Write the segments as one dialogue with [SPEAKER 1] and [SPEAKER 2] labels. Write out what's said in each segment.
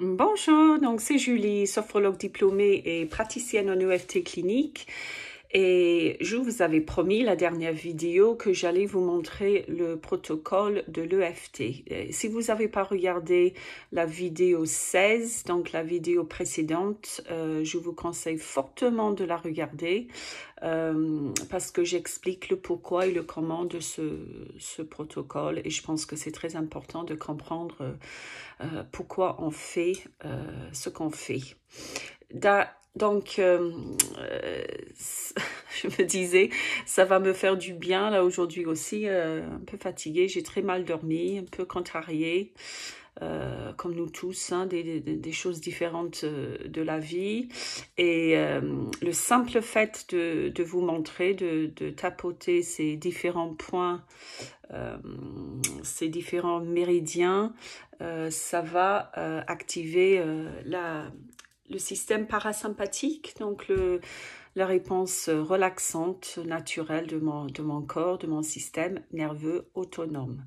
[SPEAKER 1] Bonjour, donc c'est Julie, sophrologue diplômée et praticienne en EFT clinique. Et je vous avais promis la dernière vidéo que j'allais vous montrer le protocole de l'EFT. Si vous n'avez pas regardé la vidéo 16, donc la vidéo précédente, je vous conseille fortement de la regarder parce que j'explique le pourquoi et le comment de ce protocole. Et je pense que c'est très important de comprendre pourquoi on fait ce qu'on fait. Donc, je me disais, ça va me faire du bien là aujourd'hui aussi, un peu fatiguée, j'ai très mal dormi, un peu contrariée, comme nous tous, hein, des choses différentes de la vie. Et le simple fait de vous montrer, de tapoter ces différents points, ces différents méridiens, ça va activer le système parasympathique, donc la réponse relaxante, naturelle de mon corps, de mon système nerveux autonome.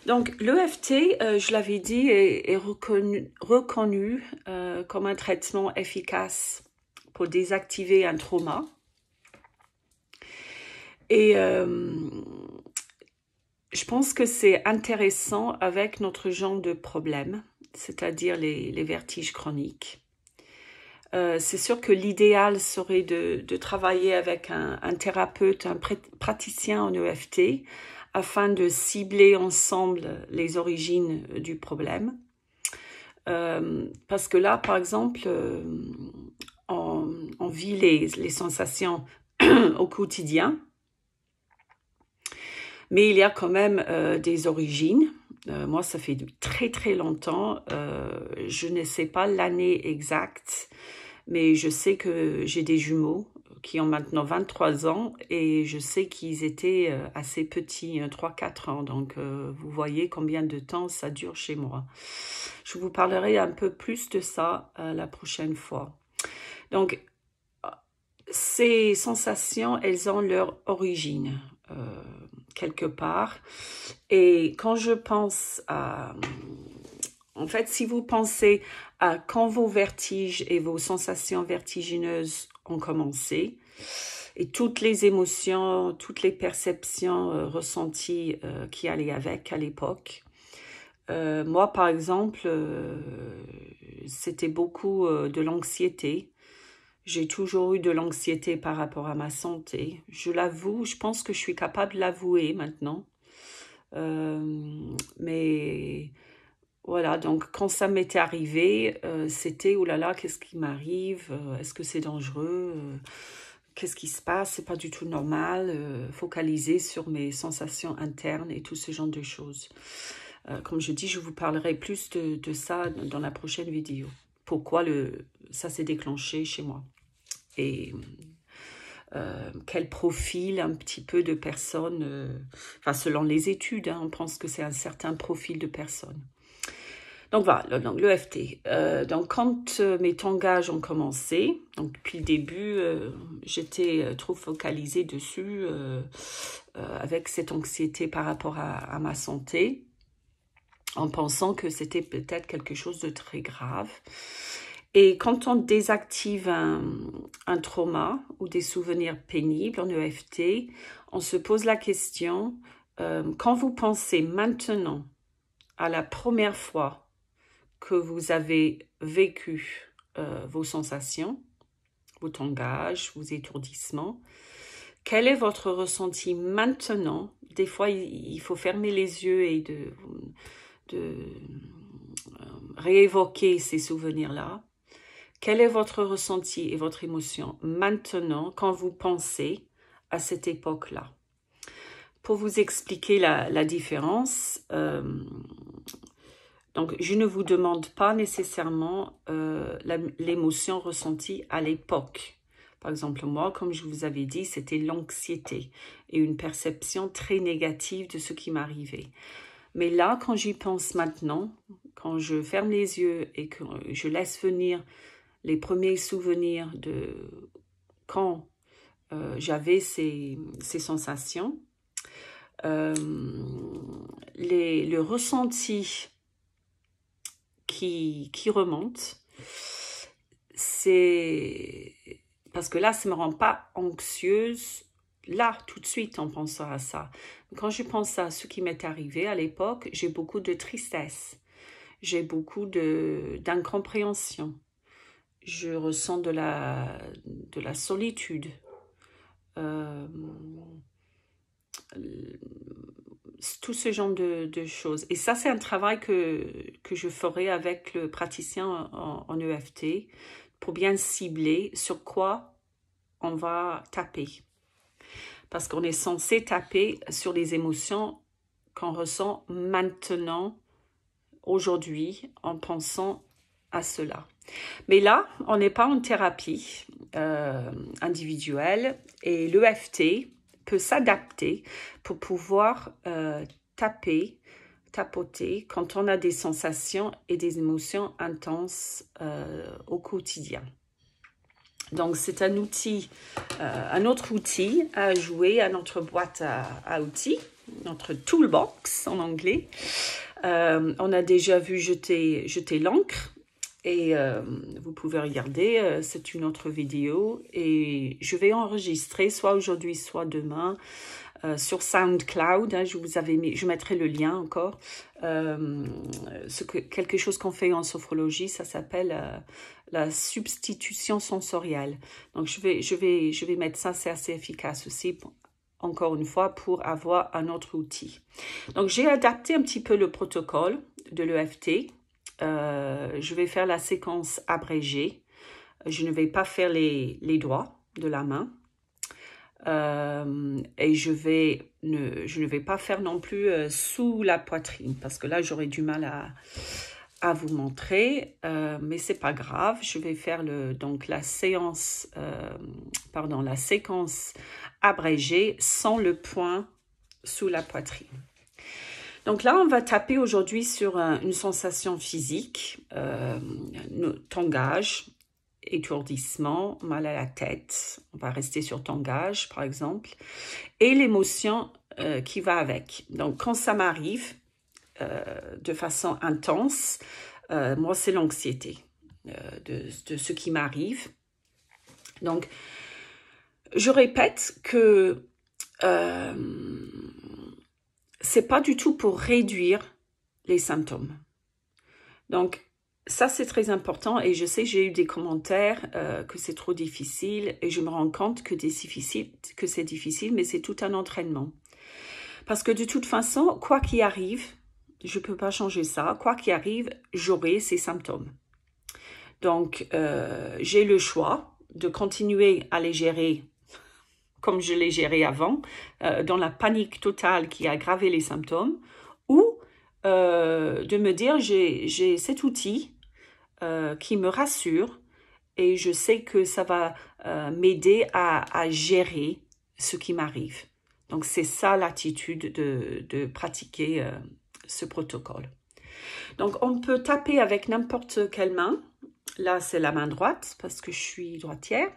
[SPEAKER 1] Donc l'EFT, je l'avais dit, est reconnu comme un traitement efficace pour désactiver un trauma. Et je pense que c'est intéressant avec notre genre de problème, c'est-à-dire les vertiges chroniques. C'est sûr que l'idéal serait de travailler avec un thérapeute, un praticien en EFT, afin de cibler ensemble les origines du problème. Parce que là, par exemple, on vit les sensations au quotidien, mais il y a quand même des origines. Moi, ça fait très très longtemps, je ne sais pas l'année exacte, mais je sais que j'ai des jumeaux qui ont maintenant 23 ans et je sais qu'ils étaient assez petits, 3-4 ans. Donc, vous voyez combien de temps ça dure chez moi. Je vous parlerai un peu plus de ça la prochaine fois. Donc, ces sensations, elles ont leur origine quelque part. Et quand je pense à... En fait, si vous pensez à quand vos vertiges et vos sensations vertigineuses ont commencé, et toutes les émotions, toutes les perceptions ressenties qui allaient avec à l'époque, moi, par exemple, c'était beaucoup de l'anxiété. J'ai toujours eu de l'anxiété par rapport à ma santé. Je l'avoue, je pense que je suis capable de l'avouer maintenant. Mais voilà, donc quand ça m'était arrivé, c'était « oh là là, qu'est-ce qui m'arrive? Est-ce que c'est dangereux? Qu'est-ce qui se passe? C'est pas du tout normal. » Focaliser sur mes sensations internes et tout ce genre de choses. Comme je dis, je vous parlerai plus de ça dans la prochaine vidéo. Pourquoi ça s'est déclenché chez moi. Et quel profil un petit peu de personnes, enfin selon les études, hein, on pense que c'est un certain profil de personnes. Donc voilà, donc l'EFT. Donc quand mes tangages ont commencé, donc depuis le début, j'étais trop focalisée dessus avec cette anxiété par rapport à ma santé, en pensant que c'était peut-être quelque chose de très grave. Et quand on désactive un trauma ou des souvenirs pénibles en EFT, on se pose la question, quand vous pensez maintenant à la première fois que vous avez vécu vos sensations, vos tangages, vos étourdissements, quel est votre ressenti maintenant? Des fois, il faut fermer les yeux et de réévoquer ces souvenirs-là. Quel est votre ressenti et votre émotion maintenant quand vous pensez à cette époque-là? Pour vous expliquer la différence, donc je ne vous demande pas nécessairement l'émotion ressentie à l'époque. Par exemple, moi, comme je vous avais dit, c'était l'anxiété et une perception très négative de ce qui m'arrivait. Mais là, quand j'y pense maintenant, quand je ferme les yeux et que je laisse venir les premiers souvenirs de quand j'avais ces sensations, le ressenti qui remonte. C'est parce que là, ça ne me rend pas anxieuse, là, tout de suite, en pensant à ça. Quand je pense à ce qui m'est arrivé à l'époque, j'ai beaucoup de tristesse, j'ai beaucoup d'incompréhension, je ressens de la solitude. Tout ce genre de choses. Et ça, c'est un travail que je ferai avec le praticien en EFT pour bien cibler sur quoi on va taper. Parce qu'on est censé taper sur les émotions qu'on ressent maintenant, aujourd'hui, en pensant à cela. Mais là, on n'est pas en thérapie individuelle et l'EFT peut s'adapter pour pouvoir tapoter quand on a des sensations et des émotions intenses au quotidien. Donc, c'est un outil, un autre outil à jouer à notre boîte à outils, notre toolbox en anglais. On a déjà vu jeter l'encre et vous pouvez regarder, c'est une autre vidéo et je vais enregistrer soit aujourd'hui, soit demain sur SoundCloud. Hein, je mettrai le lien encore. Quelque chose qu'on fait en sophrologie, ça s'appelle la substitution sensorielle. Donc je vais mettre ça, c'est assez efficace aussi. Encore une fois, pour avoir un autre outil. Donc, j'ai adapté un petit peu le protocole de l'EFT. Je vais faire la séquence abrégée. Je ne vais pas faire les doigts de la main. Et je ne vais pas faire non plus sous la poitrine, parce que là, j'aurais du mal à vous montrer, mais c'est pas grave. Je vais faire la séquence abrégée sans le point sous la poitrine. Donc là, on va taper aujourd'hui sur une sensation physique, tangage, étourdissement, mal à la tête. On va rester sur tangage, par exemple, et l'émotion qui va avec. Donc, quand ça m'arrive de façon intense, moi, c'est l'anxiété de ce qui m'arrive. Donc, je répète que c'est pas du tout pour réduire les symptômes. Donc, ça, c'est très important et je sais, j'ai eu des commentaires que c'est trop difficile et je me rends compte que c'est difficile, mais c'est tout un entraînement. Parce que de toute façon, quoi qu'il arrive, je ne peux pas changer ça, quoi qu'il arrive, j'aurai ces symptômes. Donc, j'ai le choix de continuer à les gérer comme je les gérais avant, dans la panique totale qui a aggravé les symptômes, ou de me dire j'ai cet outil qui me rassure et je sais que ça va m'aider à gérer ce qui m'arrive. Donc c'est ça l'attitude de pratiquer ce protocole. Donc on peut taper avec n'importe quelle main. Là c'est la main droite parce que je suis droitière.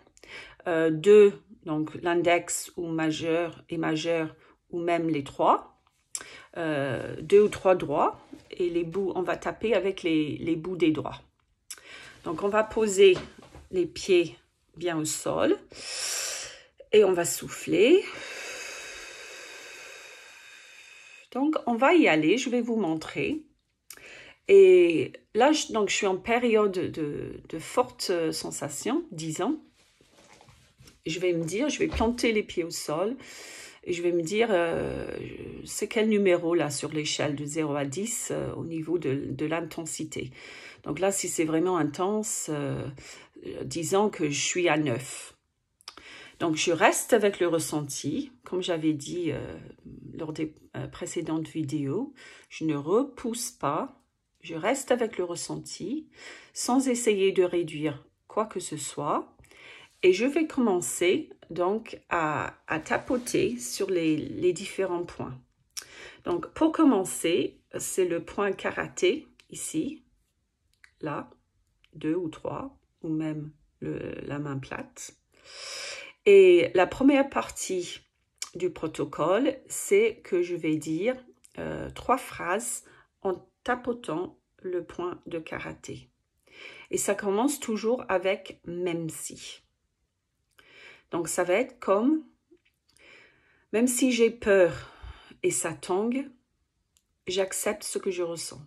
[SPEAKER 1] Donc l'index ou majeur et majeur ou même les trois, 2 ou 3 doigts et les bouts, on va taper avec les bouts des doigts. Donc on va poser les pieds bien au sol et on va souffler. Donc on va y aller, je vais vous montrer. Et là, je suis en période de fortes sensations, disons. Je vais planter les pieds au sol et je vais me dire, c'est quel numéro là sur l'échelle de 0 à 10 au niveau de l'intensité. Donc là, si c'est vraiment intense, disons que je suis à 9. Donc je reste avec le ressenti, comme j'avais dit lors des précédentes vidéos, je ne repousse pas, je reste avec le ressenti sans essayer de réduire quoi que ce soit. Et je vais commencer donc à tapoter sur les différents points. Donc pour commencer, c'est le point karaté ici, là, 2 ou 3, ou même la main plate. Et la première partie du protocole, c'est que je vais dire 3 phrases en tapotant le point de karaté. Et ça commence toujours avec « même si ». Donc ça va être comme « même si j'ai peur et ça tangue, j'accepte ce que je ressens.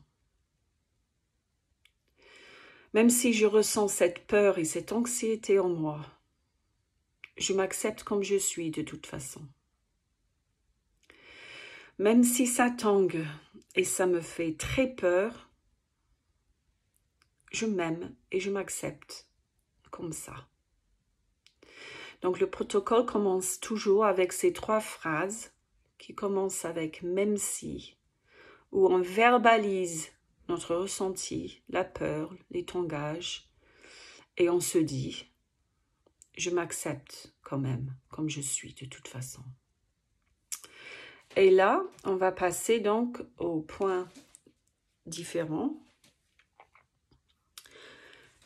[SPEAKER 1] Même si je ressens cette peur et cette anxiété en moi, je m'accepte comme je suis de toute façon. Même si ça tangue et ça me fait très peur, je m'aime et je m'accepte comme ça. » Donc le protocole commence toujours avec ces 3 phrases qui commencent avec « même si », où on verbalise notre ressenti, la peur, les tangages, et on se dit « je m'accepte quand même, comme je suis de toute façon ». Et là, on va passer donc au point différent.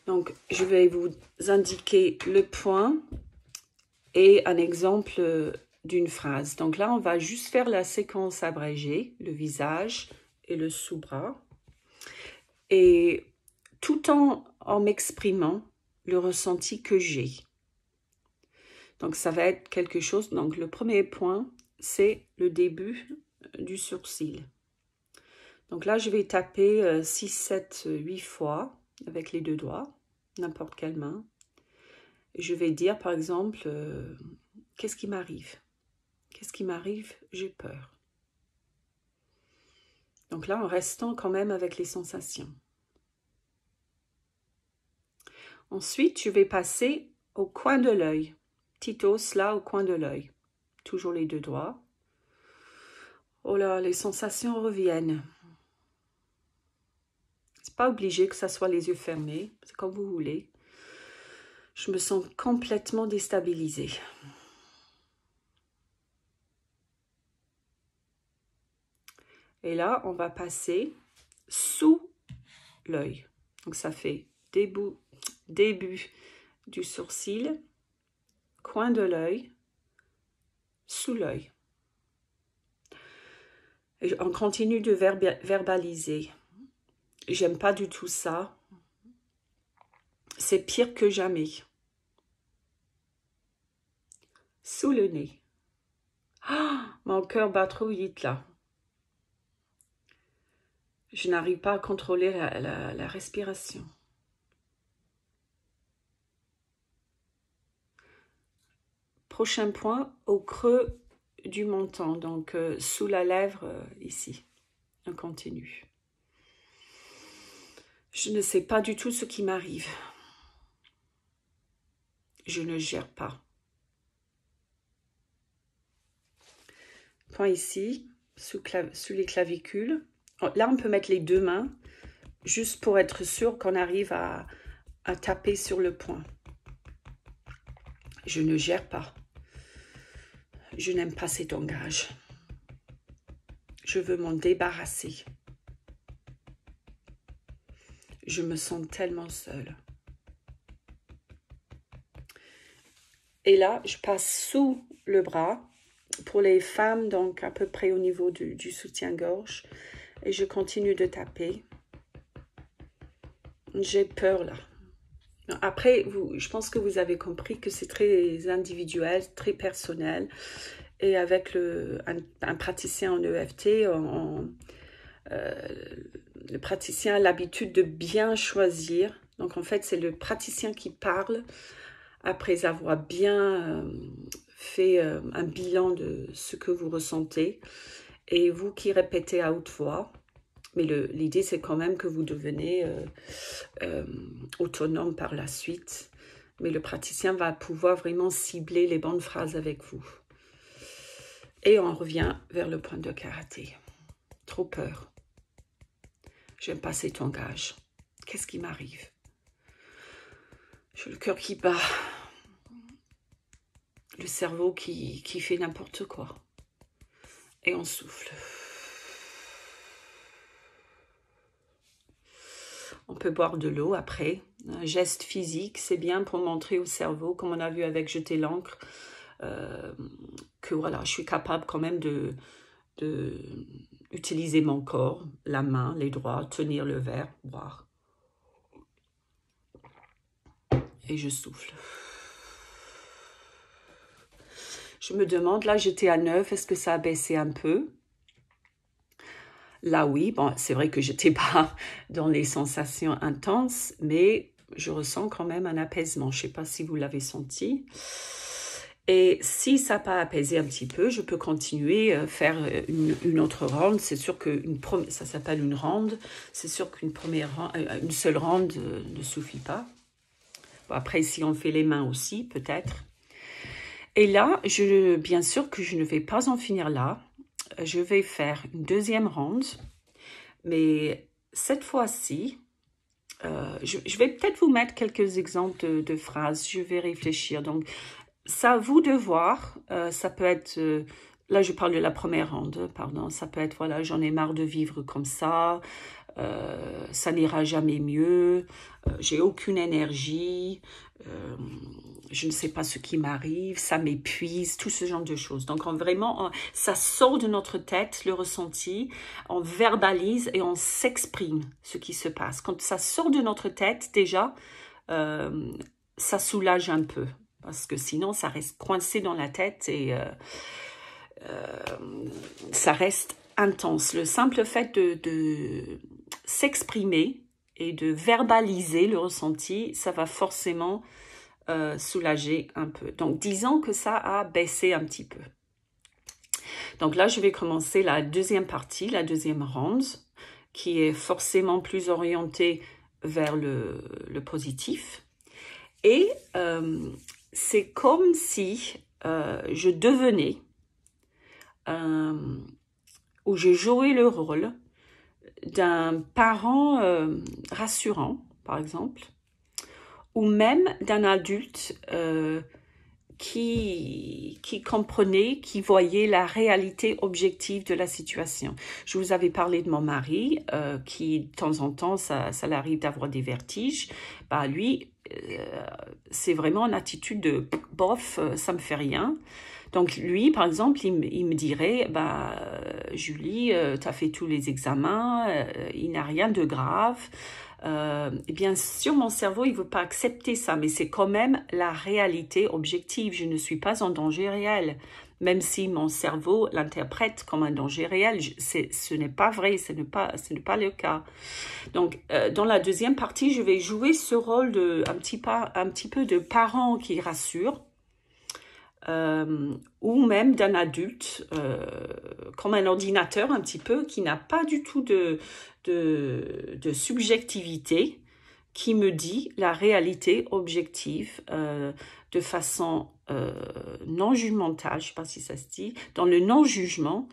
[SPEAKER 1] Donc, je vais vous indiquer le point et un exemple d'une phrase. Donc là, on va juste faire la séquence abrégée, le visage et le sous-bras. Et tout en m'exprimant le ressenti que j'ai. Donc, ça va être quelque chose. Donc, le premier point, c'est le début du sourcil. Donc là, je vais taper 6, 7, 8 fois avec les 2 doigts, n'importe quelle main. Je vais dire, par exemple, qu'est-ce qui m'arrive? Qu'est-ce qui m'arrive? J'ai peur. Donc là, en restant quand même avec les sensations. Ensuite, je vais passer au coin de l'œil. Petit os là, au coin de l'œil. Toujours les 2 doigts. Oh là, les sensations reviennent. C'est pas obligé que ça soit les yeux fermés. C'est comme vous voulez. Je me sens complètement déstabilisée. Et là, on va passer sous l'œil. Donc, ça fait début du sourcil, coin de l'œil, sous l'œil. On continue de verbaliser. J'aime pas du tout ça. C'est pire que jamais. Sous le nez. Ah, mon cœur bat trop vite là. Je n'arrive pas à contrôler la respiration. Prochain point, au creux du menton, donc sous la lèvre ici. On continue. Je ne sais pas du tout ce qui m'arrive. Je ne gère pas. Point ici, sous les clavicules. Là, on peut mettre les 2 mains, juste pour être sûr qu'on arrive à taper sur le point. Je ne gère pas. Je n'aime pas cet langage. Je veux m'en débarrasser. Je me sens tellement seule. Et là, je passe sous le bras. Pour les femmes, donc à peu près au niveau du soutien-gorge. Et je continue de taper. J'ai peur là. Après, je pense que vous avez compris que c'est très individuel, très personnel. Et avec un praticien en EFT, le praticien a l'habitude de bien choisir. Donc en fait, c'est le praticien qui parle après avoir bien fait un bilan de ce que vous ressentez. Et vous qui répétez à haute voix. Mais l'idée, c'est quand même que vous devenez autonome par la suite. Mais le praticien va pouvoir vraiment cibler les bonnes phrases avec vous. Et on revient vers le point de karaté. Trop peur. J'aime pas cet langage. Qu'est-ce qui m'arrive? J'ai le cœur qui bat. Le cerveau qui fait n'importe quoi. Et on souffle. On peut boire de l'eau après. Un geste physique, c'est bien pour montrer au cerveau, comme on a vu avec Jeter l'encre, que voilà, je suis capable quand même de utiliser mon corps, la main, les doigts, tenir le verre, boire. Et je souffle. Je me demande, là j'étais à 9, est-ce que ça a baissé un peu? Là oui, bon, c'est vrai que j'étais pas dans les sensations intenses, mais je ressens quand même un apaisement. Je ne sais pas si vous l'avez senti. Et si ça n'a pas apaisé un petit peu, je peux continuer à faire une autre ronde. C'est sûr que ça s'appelle une ronde. C'est sûr une seule ronde ne suffit pas. Bon, après, si on fait les mains aussi, peut-être. Et là, bien sûr que je ne vais pas en finir là. Je vais faire une deuxième ronde. Mais cette fois-ci, je vais peut-être vous mettre quelques exemples de phrases. Je vais réfléchir. Donc, ça à vous de voir. Ça peut être... là, je parle de la première ronde, pardon. Ça peut être, voilà, j'en ai marre de vivre comme ça. Ça n'ira jamais mieux. J'ai aucune énergie. Je ne sais pas ce qui m'arrive. Ça m'épuise. Tout ce genre de choses. Donc, vraiment, ça sort de notre tête, le ressenti. On verbalise et on s'exprime ce qui se passe. Quand ça sort de notre tête, déjà, ça soulage un peu. Parce que sinon, ça reste coincé dans la tête et ça reste intense. Le simple fait de s'exprimer et de verbaliser le ressenti, ça va forcément soulager un peu. Donc, disons que ça a baissé un petit peu. Donc là, je vais commencer la deuxième partie, la deuxième ronde, qui est forcément plus orientée vers le positif. Et c'est comme si je devenais, ou je jouais le rôle d'un parent rassurant, par exemple, ou même d'un adulte qui comprenait, qui voyait la réalité objective de la situation. Je vous avais parlé de mon mari, qui de temps en temps, ça l'arrive d'avoir des vertiges. Bah, lui, c'est vraiment une attitude de « bof, ça me fait rien ». Donc lui, par exemple, il me dirait bah, « Julie, tu as fait tous les examens, il n'y a rien de grave ». Et bien sûr, mon cerveau, il ne veut pas accepter ça, mais c'est quand même la réalité objective. Je ne suis pas en danger réel, même si mon cerveau l'interprète comme un danger réel. Ce n'est pas vrai, ce n'est pas le cas. Donc, dans la deuxième partie, je vais jouer ce rôle un petit peu de parent qui rassure, ou même d'un adulte, comme un ordinateur un petit peu, qui n'a pas du tout de subjectivité, qui me dit la réalité objective de façon non jugementale, je ne sais pas si ça se dit, dans le non-jugement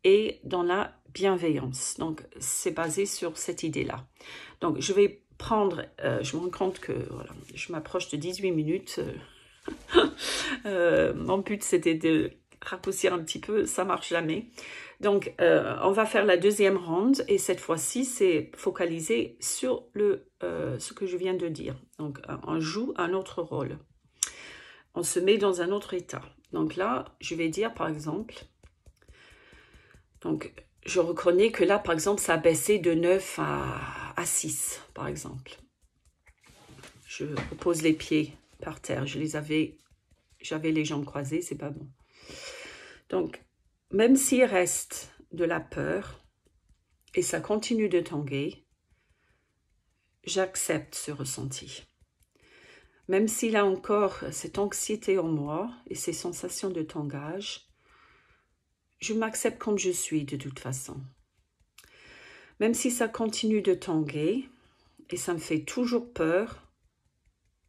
[SPEAKER 1] et dans la bienveillance. Donc, c'est basé sur cette idée-là. Donc, je vais prendre, je me rends compte que voilà, je m'approche de 18 minutes. Mon but, c'était de raccourcir un petit peu, ça marche jamais. Donc, on va faire la deuxième ronde et cette fois-ci, c'est focalisé sur ce que je viens de dire. Donc, on joue un autre rôle. On se met dans un autre état. Donc là, je vais dire, par exemple, donc, je reconnais que là, par exemple, ça a baissé de 9 à 6, par exemple. Je pose les pieds par terre. J'avais les jambes croisées, c'est pas bon. Donc, même s'il reste de la peur et ça continue de tanguer, j'accepte ce ressenti. Même s'il a encore cette anxiété en moi et ces sensations de tangage, je m'accepte comme je suis de toute façon. Même si ça continue de tanguer et ça me fait toujours peur,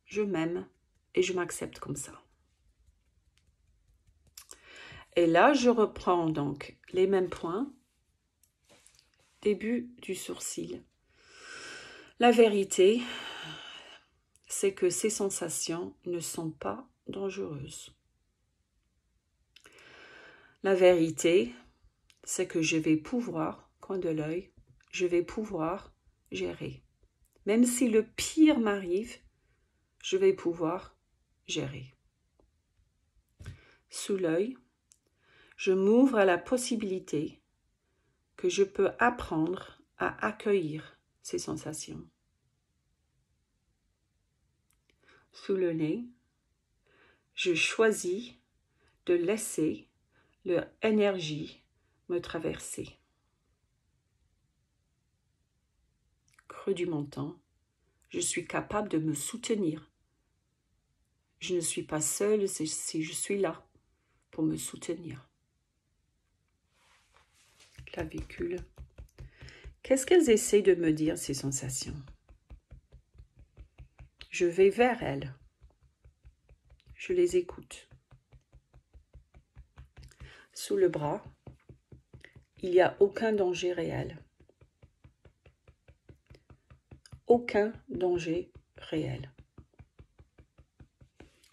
[SPEAKER 1] je m'aime et je m'accepte comme ça. Et là, je reprends donc les mêmes points. Début du sourcil. La vérité, c'est que ces sensations ne sont pas dangereuses. La vérité, c'est que je vais pouvoir, coin de l'œil, je vais pouvoir gérer. Même si le pire m'arrive, je vais pouvoir gérer. Sous l'œil, je m'ouvre à la possibilité que je peux apprendre à accueillir ces sensations. Sous le nez, je choisis de laisser leur énergie me traverser. Creux du menton, je suis capable de me soutenir. Je ne suis pas seule si je suis là pour me soutenir. Clavicule. Qu'est-ce qu'elles essaient de me dire, ces sensations? Je vais vers elles. Je les écoute. Sous le bras, il n'y a aucun danger réel. Aucun danger réel.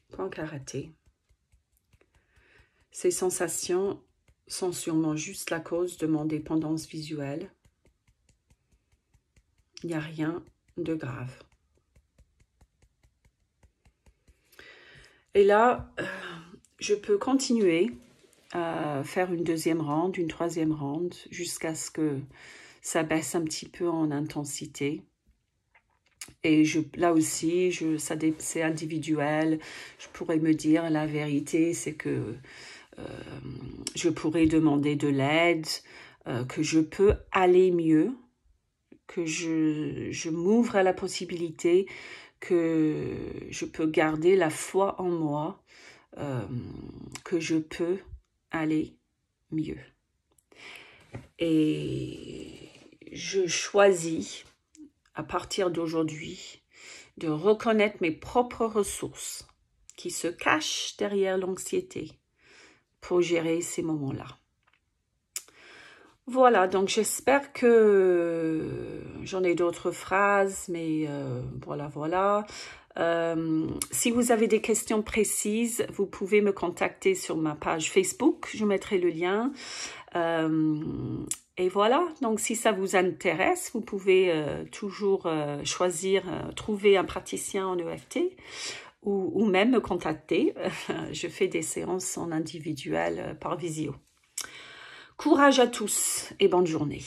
[SPEAKER 1] Point karaté. Ces sensations sont sûrement juste la cause de mon dépendance visuelle. Il n'y a rien de grave. Et là, je peux continuer à faire une deuxième ronde, une troisième ronde, jusqu'à ce que ça baisse un petit peu en intensité. Et là aussi, c'est individuel. Je pourrais me dire, la vérité, c'est que je pourrais demander de l'aide, que je peux aller mieux, que je m'ouvre à la possibilité que je peux garder la foi en moi, que je peux aller mieux. Et je choisis, à partir d'aujourd'hui, de reconnaître mes propres ressources qui se cachent derrière l'anxiété pour gérer ces moments-là. Voilà, donc j'espère que j'en ai d'autres phrases, mais voilà. Si vous avez des questions précises, vous pouvez me contacter sur ma page Facebook, je mettrai le lien. Et voilà, donc si ça vous intéresse, vous pouvez toujours choisir, trouver un praticien en EFT ou même me contacter. Je fais des séances en individuel par visio. Courage à tous et bonne journée.